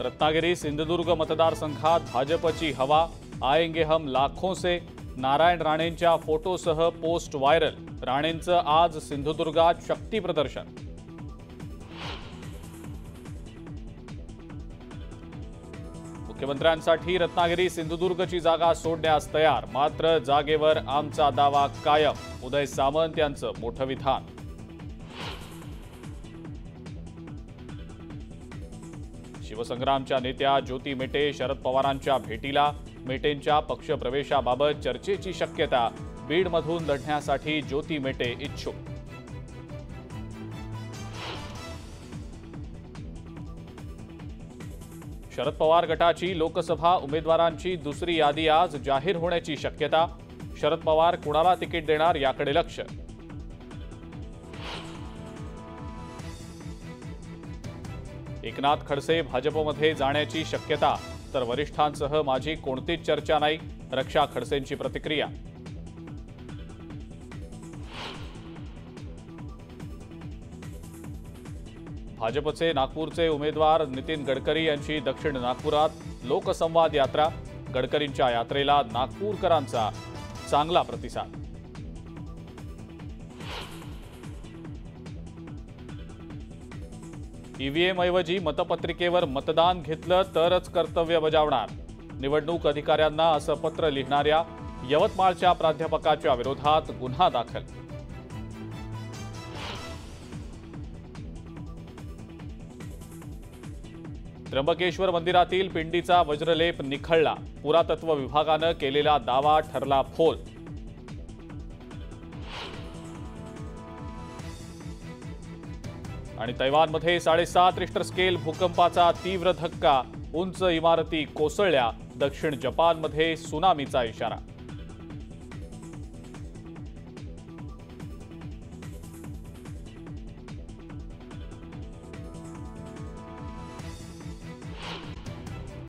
रत्नागिरी सिंधुदुर्ग मतदारसंघात भाजपची हवा, आएंगे हम लाखों से। नारायण राणेंच्या फोटोसह पोस्ट व्हायरल। राणेंचं आज सिंधुदुर्गात शक्ती प्रदर्शन। मुख्यमंत्र्यांसाठी रत्नागिरी सिंधुदुर्गची जागा सोडण्यास तयार, मात्र जागेवर आमचा दावा कायम। उदय सामंत यांचं मोठं विधान। शिवसंग्रामच्या नेत्या ज्योती मेटे शरद पवारांच्या भेटीला। मेटेंच्या पक्षप्रवेशाबाबत चर्चेची शक्यता। बीडमधून लढण्यासाठी ज्योती मेटे इच्छुक। शरद पवार गटाची लोकसभा उमेदवारांची दुसरी यादी आज जाहीर होण्याची शक्यता। शरद पवार कुणाला तिकीट देणार याकडे लक्ष। एकनाथ खडसे भाजपमध्ये जाण्याची शक्यता, तर वरिष्ठांसह माझी कोणतीच चर्चा नाही। रक्षा खडसेंची प्रतिक्रिया। भाजपचे नागपूरचे उमेदवार नितीन गडकरी यांची दक्षिण नागपुरात लोकसंवाद यात्रा। गडकरींच्या यात्रेला नागपूरकरांचा चांगला प्रतिसाद। ईव्हीएम ऐवजी मतपत्रिकेवर मतदान घेतलं तरच कर्तव्य बजावणार। निवडणूक अधिकाऱ्यांना असं पत्र लिहिणाऱ्या यवतमाळच्या प्राध्यापकाच्या विरोधात गुन्हा दाखल। त्र्यंबकेश्वर मंदिरातील पिंडीचा वज्रलेप निखळला। पुरातत्व विभागानं केलेला दावा ठरला फोल। आणि तैवानमध्ये 7.5 रिश्टर स्केल भूकंपाचा तीव्र धक्का। उंच इमारती कोसळल्या। दक्षिण जपानमध्ये सुनामीचा इशारा।